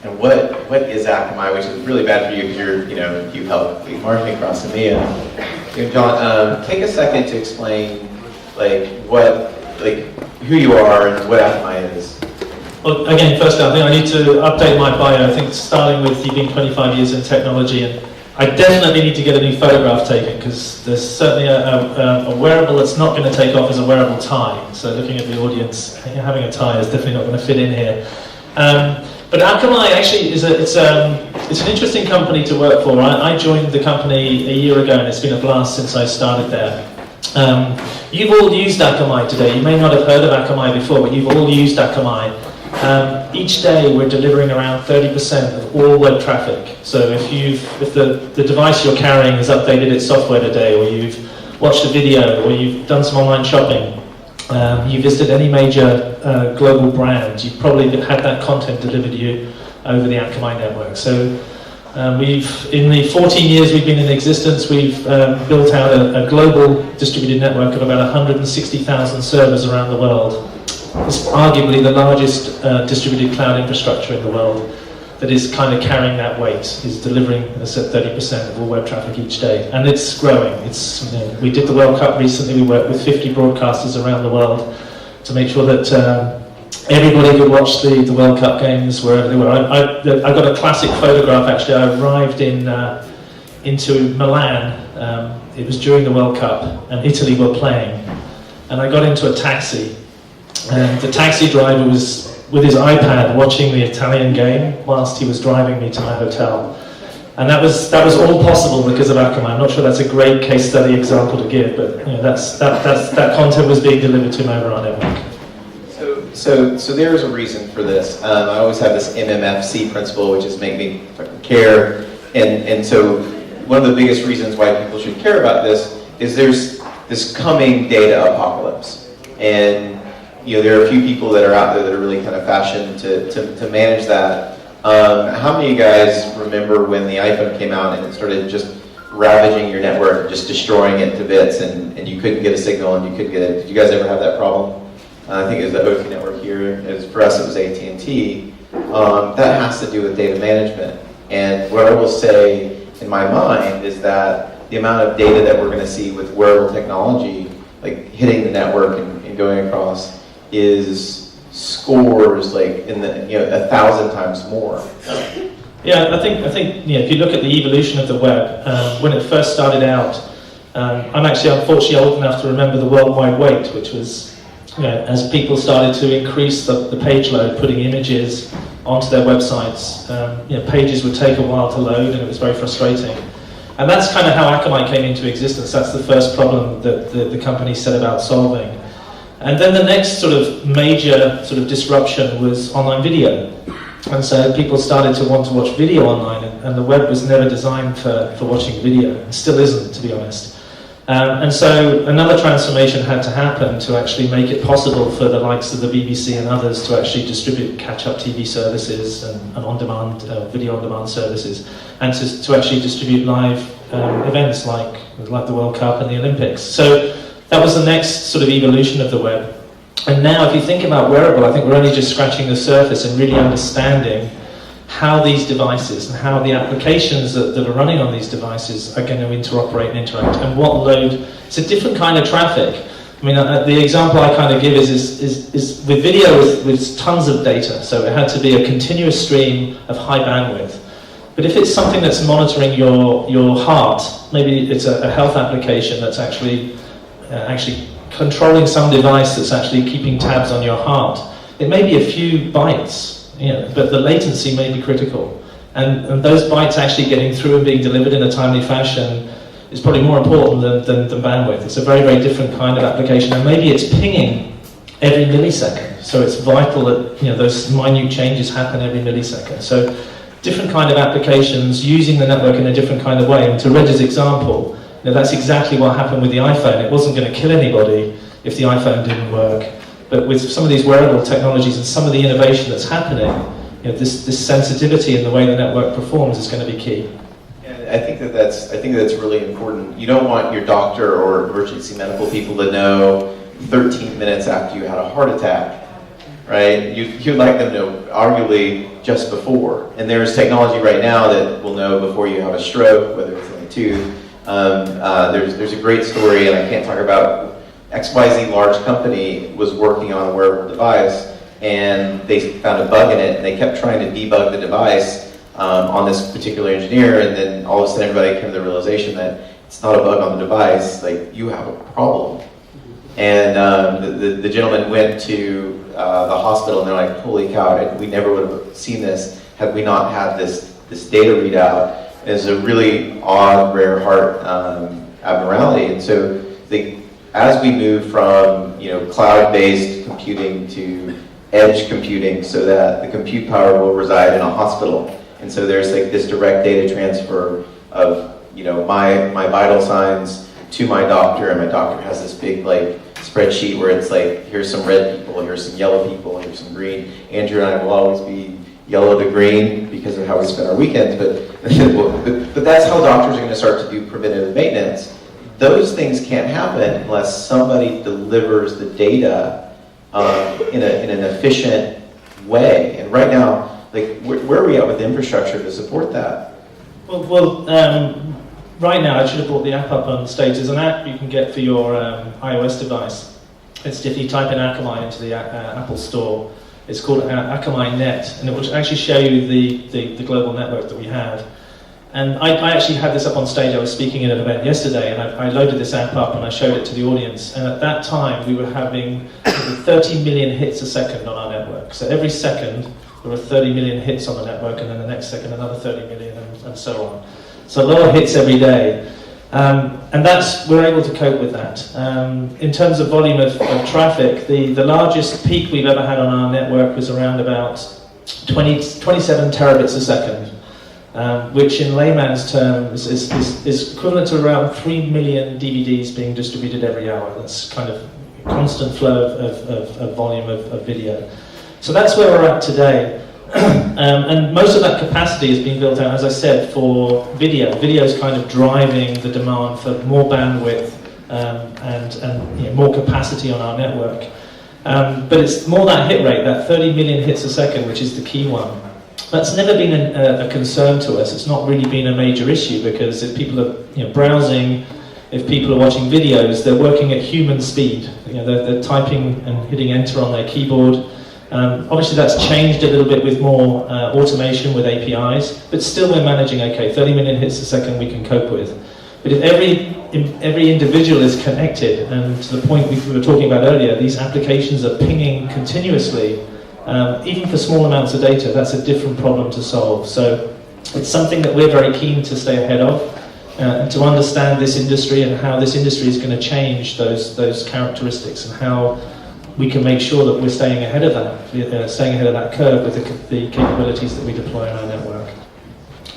And what is Akamai, which is really bad for you because you help lead marketing across EMEA. John, take a second to explain who you are and what Akamai is. Well, again, first I think I need to update my bio. I think starting with you being 25 years in technology, and I definitely need to get a new photograph taken because there's certainly a wearable that's not going to take off as a wearable tie. So looking at the audience, having a tie is definitely not going to fit in here. But Akamai actually it's an interesting company to work for. I joined the company a year ago, and it's been a blast since I started there. You've all used Akamai today. You may not have heard of Akamai before, but you've all used Akamai. Each day we're delivering around 30% of all web traffic. So if the device you're carrying has updated its software today, or you've watched a video, or you've done some online shopping, you visited any major global brand, you've probably had that content delivered to you over the Akamai network. So in the 14 years we've been in existence, we've built out a global distributed network of about 160,000 servers around the world. It's arguably the largest distributed cloud infrastructure in the world that is kind of carrying that weight, is delivering, as I said, 30% of all web traffic each day. And it's growing. We did the World Cup recently. We worked with 50 broadcasters around the world to make sure that everybody could watch the World Cup games wherever they were. I got a classic photograph, actually. I arrived into Milan. It was during the World Cup, and Italy were playing. And I got into a taxi. And the taxi driver was with his iPad watching the Italian game whilst he was driving me to my hotel. And that was all possible because of Akamai. I'm not sure that's a great case study example to give, but that content was being delivered to him over our network. So there's a reason for this. I always have this MMFC principle, which is make me fucking care. And so one of the biggest reasons why people should care about this is there's this coming data apocalypse. And there are a few people that are out there that are really kind of fashioned to manage that. How many of you guys remember when the iPhone came out and it started just ravaging your network, just destroying it to bits, and you couldn't get a signal and you couldn't get it? Did you guys ever have that problem? I think it was the OT network here. For us, it was AT&T. That has to do with data management. And what I will say in my mind is that the amount of data that we're going to see with wearable technology, like hitting the network and going across, is scores in the 1,000 times more. Yeah, I think if you look at the evolution of the web, when it first started out, I'm actually unfortunately old enough to remember the World Wide Wait, which was as people started to increase the page load, putting images onto their websites, pages would take a while to load, and it was very frustrating. And that's kind of how Akamai came into existence. That's the first problem that the company set about solving. And then the next sort of major sort of disruption was online video. And so people started to want to watch video online, and the web was never designed for watching video, and still isn't, to be honest. And so another transformation had to happen to actually make it possible for the likes of the BBC and others to actually distribute catch-up TV services and on-demand, video on-demand services, and to actually distribute live events like the World Cup and the Olympics. So that was the next sort of evolution of the web. And now if you think about wearable, I think we're only just scratching the surface and really understanding how these devices and how the applications that are running on these devices are going to interoperate and interact, and what load. It's a different kind of traffic. I mean, the example I kind of give is with video with tons of data, so it had to be a continuous stream of high bandwidth. But if it's something that's monitoring your heart, maybe it's a health application that's actually controlling some device that's actually keeping tabs on your heart. It may be a few bytes, but the latency may be critical. And those bytes actually getting through and being delivered in a timely fashion is probably more important than bandwidth. It's a very, very different kind of application. And maybe it's pinging every millisecond. So it's vital that those minute changes happen every millisecond. So different kind of applications using the network in a different kind of way. And to Reg's example, that's exactly what happened with the iPhone. It wasn't going to kill anybody if the iPhone didn't work. But with some of these wearable technologies and some of the innovation that's happening, this sensitivity in the way the network performs is going to be key. And I think that's really important. You don't want your doctor or emergency medical people to know 13 minutes after you had a heart attack right? You'd like them to know arguably just before. And there's technology right now that will know before you have a stroke, whether it's in a tooth. There's a great story, and I can't talk about XYZ large company was working on a wearable device, and they found a bug in it, and they kept trying to debug the device on this particular engineer, and then all of a sudden everybody came to the realization that it's not a bug on the device, like, you have a problem. And the gentleman went to the hospital, and they're like, holy cow, we never would have seen this had we not had this data readout. It's a really odd, rare heart abnormality. And so as we move from cloud-based computing to edge computing, so that the compute power will reside in a hospital. And so there's like this direct data transfer of my vital signs to my doctor, and my doctor has this big like spreadsheet where it's like, here's some red people, here's some yellow people, here's some green. Andrew and I will always be yellow to green because of how we spend our weekends, but that's how doctors are going to start to do preventative maintenance. Those things can't happen unless somebody delivers the data in an efficient way. And right now, like, where are we at with the infrastructure to support that? Well, right now, I should have brought the app up on stage. There's an app you can get for your iOS device. It's if you type in Akamai into the Apple Store. It's called Akamai Net, and it will actually show you the global network that we have. And I actually had this up on stage. I was speaking at an event yesterday, and I loaded this app up and I showed it to the audience. And at that time, we were having 30 million hits a second on our network. So every second, there were 30 million hits on the network, and then the next second, another 30 million, and so on. So a lot of hits every day. And we're able to cope with that. In terms of volume of traffic, the largest peak we've ever had on our network was around about 27 terabits a second, which in layman's terms is equivalent to around 3 million DVDs being distributed every hour. That's kind of a constant flow of volume of video. So that's where we're at today. And most of that capacity has been built out, as I said, for video. Video is kind of driving the demand for more bandwidth and more capacity on our network. But it's more that hit rate, that 30 million hits a second, which is the key one. That's never been a concern to us. It's not really been a major issue, because if people are browsing, if people are watching videos, they're working at human speed. They're typing and hitting enter on their keyboard. Obviously that's changed a little bit with more automation with APIs, but still we're managing okay. 30 million hits a second we can cope with. But if every individual is connected, and to the point we were talking about earlier, these applications are pinging continuously, even for small amounts of data, that's a different problem to solve. So it's something that we're very keen to stay ahead of, and to understand this industry and how this industry is going to change those characteristics, and how we can make sure that we're staying ahead of that curve with the capabilities that we deploy in our network.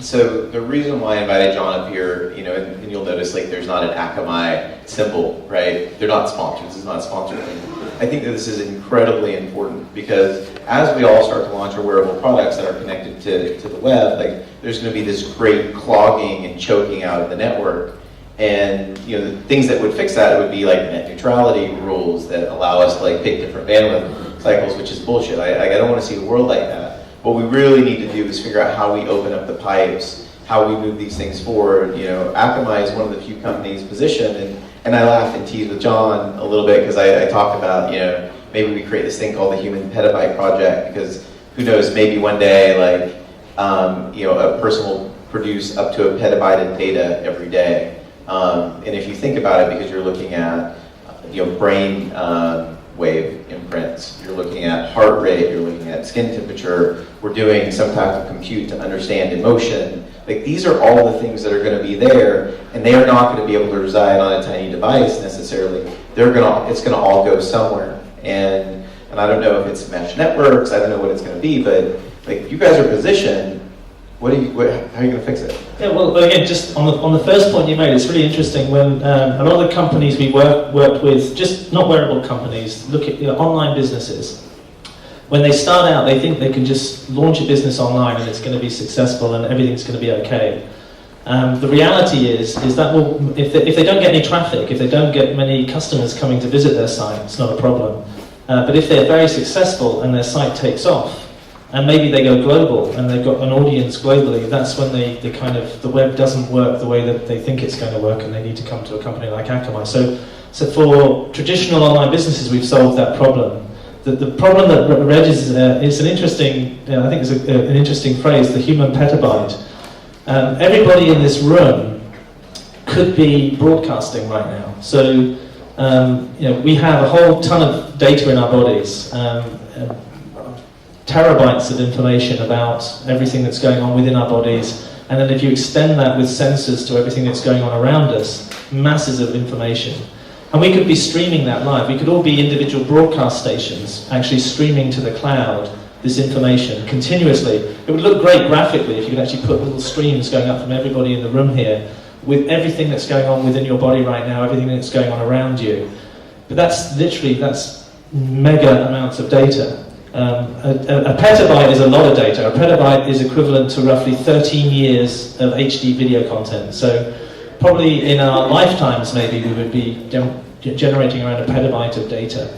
So the reason why I invited John up here, and you'll notice like there's not an Akamai symbol, right? They're not sponsored. This is not a sponsored thing. I think that this is incredibly important, because as we all start to launch our wearable products that are connected to the web, like there's going to be this great clogging and choking out of the network. And the things that would fix that would be like net neutrality rules that allow us to like pick different bandwidth cycles, which is bullshit. I don't want to see a world like that. What we really need to do is figure out how we open up the pipes, how we move these things forward. Akamai is one of the few companies positioned, and I laughed and teased with John a little bit, because I talked about maybe we create this thing called the Human Petabyte Project, because who knows, maybe one day like a person will produce up to a petabyte of data every day. And if you think about it, because you're looking at brain wave imprints, you're looking at heart rate, you're looking at skin temperature, we're doing some type of compute to understand emotion. Like, these are all the things that are going to be there, and they are not going to be able to reside on a tiny device necessarily. It's going to all go somewhere. And I don't know if it's mesh networks, I don't know what it's going to be, but like, you guys are positioned. How are you going to fix it? Yeah, well, again, just on the first point you made, it's really interesting when a lot of the companies we worked with, just not wearable companies, look at online businesses. When they start out, they think they can just launch a business online and it's going to be successful and everything's going to be okay. The reality is that if they don't get any traffic, if they don't get many customers coming to visit their site, it's not a problem. But if they're very successful and their site takes off, and maybe they go global and they've got an audience globally, that's when the web doesn't work the way that they think it's going to work, and they need to come to a company like Akamai. So for traditional online businesses, we've solved that problem. The problem that raises is an interesting, I think it's an interesting phrase, the human petabyte. Everybody in this room could be broadcasting right now. So we have a whole ton of data in our bodies, terabytes of information about everything that's going on within our bodies, and then if you extend that with sensors to everything that's going on around us, masses of information. And we could be streaming that live. We could all be individual broadcast stations actually streaming to the cloud this information continuously. It would look great graphically if you could actually put little streams going up from everybody in the room here with everything that's going on within your body right now, everything that's going on around you. But that's mega amounts of data. A petabyte is a lot of data. A petabyte is equivalent to roughly 13 years of HD video content. So probably in our lifetimes, maybe we would be generating around a petabyte of data.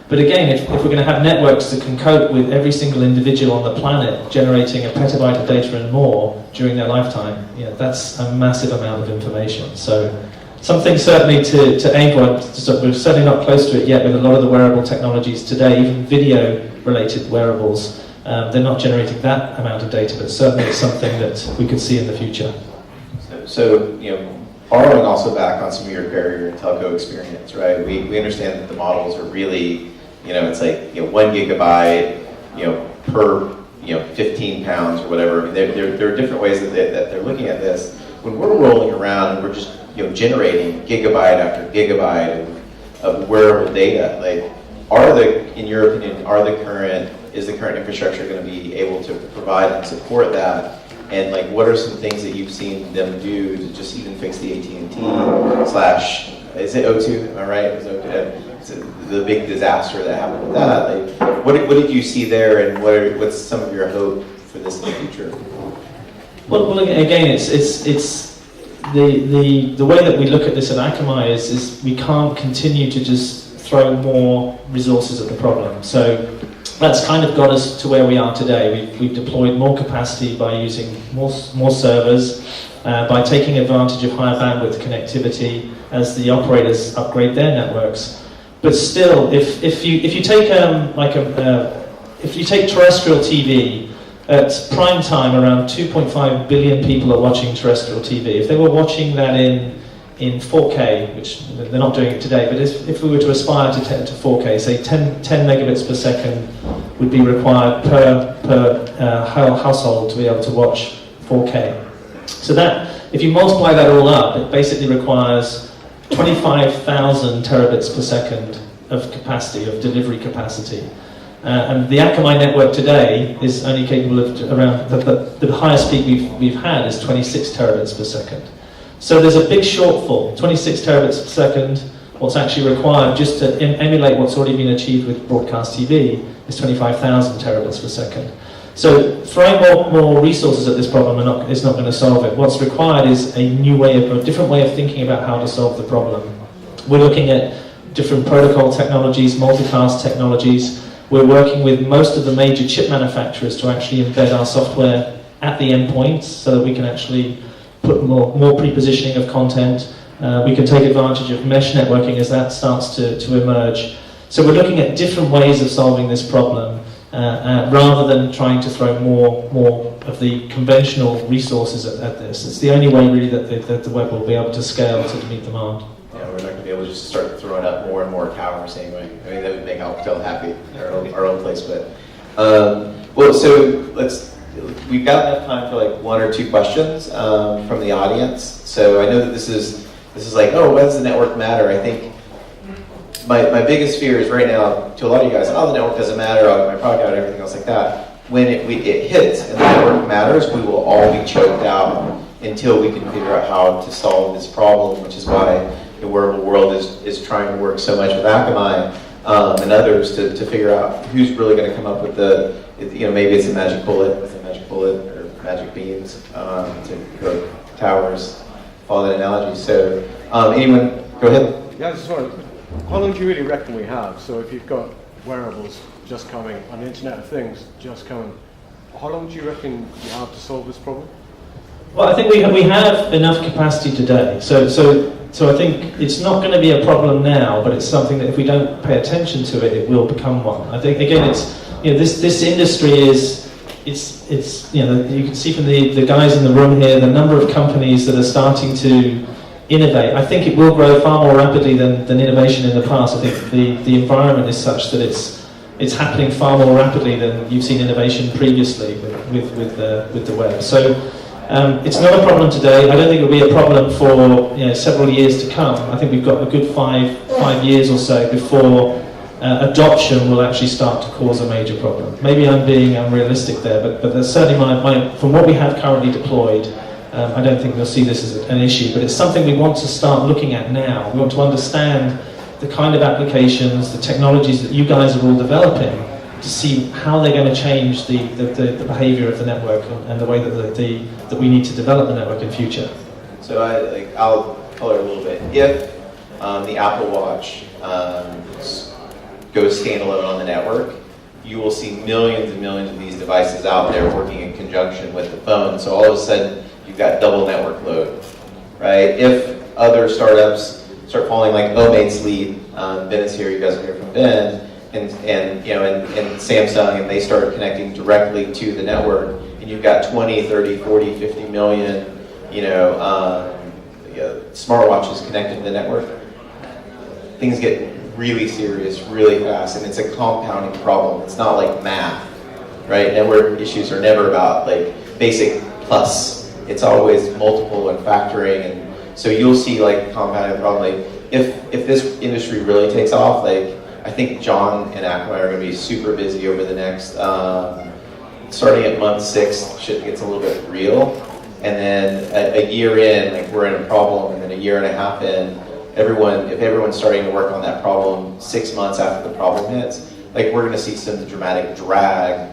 But again, if we're going to have networks that can cope with every single individual on the planet generating a petabyte of data and more during their lifetime, that's a massive amount of information. So something certainly to aim for. We're certainly not close to it yet with a lot of the wearable technologies today, even video-related wearables. They're not generating that amount of data, but certainly it's something that we could see in the future. So borrowing also back on some of your carrier and telco experience, right? We understand that the models are really, it's like 1 gigabyte, per 15 pounds or whatever. I mean, there are different ways that they're looking at this. When we're rolling around and we're just generating gigabyte after gigabyte of wearable data, in your opinion, is the current infrastructure going to be able to provide and support that? And what are some things that you've seen them do to just even fix the AT&T / is it O2? Am I right? It's the big disaster that happened with that. What did you see there, and what's some of your hope for this in the future? Well, again, it's the way that we look at this at Akamai is we can't continue to just throw more resources at the problem. So that's kind of got us to where we are today. We've deployed more capacity by using more servers, by taking advantage of higher bandwidth connectivity as the operators upgrade their networks. But still, if you take terrestrial TV, at prime time, around 2.5 billion people are watching terrestrial TV. If they were watching that in 4K, which they're not doing it today, but if we were to aspire to 4K, say 10 megabits per second would be required per household to be able to watch 4K. So that, if you multiply that all up, it basically requires 25,000 terabits per second of capacity, of delivery capacity. And the Akamai network today is only capable of around, the highest peak we've had is 26 terabits per second. So there's a big shortfall, 26 terabits per second. What's actually required just to emulate what's already been achieved with broadcast TV is 25,000 terabits per second. So throwing more resources at this problem is not going to solve it. What's required is a different way of thinking about how to solve the problem. We're looking at different protocol technologies, multicast technologies. We're working with most of the major chip manufacturers to actually embed our software at the endpoints so that we can actually put more pre-positioning of content. We can take advantage of mesh networking as that starts to emerge. So we're looking at different ways of solving this problem rather than trying to throw more of the conventional resources at this. It's the only way really that the web will be able to scale to meet demand. Yeah, we're not going to be able to just start throwing up more and more towers anyway. I mean, that would make Alcatel happy in our own place. But well, so we've got enough time for like one or two questions from the audience. So I know that this is like, oh, why does the network matter? I think my biggest fear is right now to a lot of you guys, oh, the network doesn't matter, I'll get my product out, everything else like that. When it hits and the network matters, we will all be choked out until we can figure out how to solve this problem, which is why the Wearable World is trying to work so much with Akamai and others to figure out who's really going to come up with maybe it's a magic bullet or magic beams to go towers, follow that analogy. So anyone, go ahead. Yeah, I just want to how long do you really reckon we have? So if you've got wearables just coming and the Internet of Things just coming, how long do you reckon you have to solve this problem? Well, I think we have enough capacity today. So I think it's not going to be a problem now, but it's something that if we don't pay attention to it, it will become one. I think again, this industry is you can see from the guys in the room here the number of companies that are starting to innovate. I think it will grow far more rapidly than innovation in the past. I think the environment is such that it's happening far more rapidly than you've seen innovation previously with the web. So it's not a problem today. I don't think it'll be a problem for several years to come. I think we've got a good five years or so before adoption will actually start to cause a major problem. Maybe I'm being unrealistic there, but that's certainly from what we have currently deployed, I don't think we'll see this as an issue, but it's something we want to start looking at now. We want to understand the kind of applications, the technologies that you guys are all developing to see how they're going to change the behavior of the network and the way that we need to develop the network in future. So I'll color a little bit. If the Apple Watch goes standalone on the network, you will see millions and millions of these devices out there working in conjunction with the phone. So all of a sudden, you've got double network load, right? If other startups start following like OMate's lead, Ben is here, you guys will hear from Ben, and Samsung, and they start connecting directly to the network, and you've got 20, 30, 40, 50 million, smartwatches connected to the network, things get really serious, really fast, and it's a compounding problem. It's not like math, right? Network issues are never about like basic plus. It's always multiple and factoring, and so you'll see like compounding problem. Like if this industry really takes off, like I think John and Akamai are going to be super busy over the next, starting at month 6, shit gets a little bit real, and then a year in, like we're in a problem, and then a year and a half in, if everyone's starting to work on that problem 6 months after the problem hits, like we're going to see some dramatic drag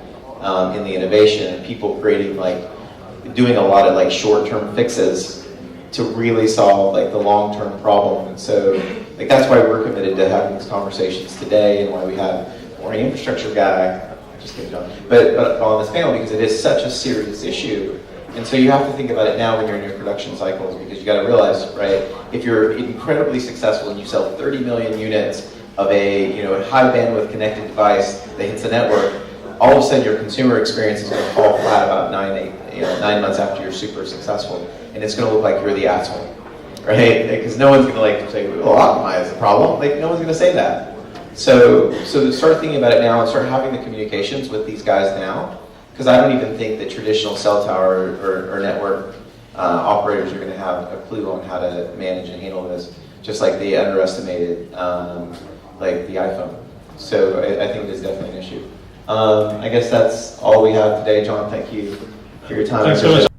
in the innovation, and people doing a lot of like short-term fixes to really solve like the long-term problem. And so like that's why we're committed to having these conversations today, and why we have an infrastructure guy, just kidding, John, but on this panel, because it is such a serious issue. And so you have to think about it now when you're in your production cycles, because you got to realize, right, if you're incredibly successful and you sell 30 million units of a high bandwidth connected device that hits the network, all of a sudden your consumer experience is going to fall flat about 9 months after you're super successful, and it's going to look like you're the asshole, right? Because no one's going to say, well, Akamai is the problem. Like no one's going to say that. So start thinking about it now and start having the communications with these guys now. Because I don't even think that traditional cell tower or network operators are going to have a clue on how to manage and handle this, just like they underestimated like the iPhone. So I think it is definitely an issue. I guess that's all we have today. John, thank you for your time. Thanks so much.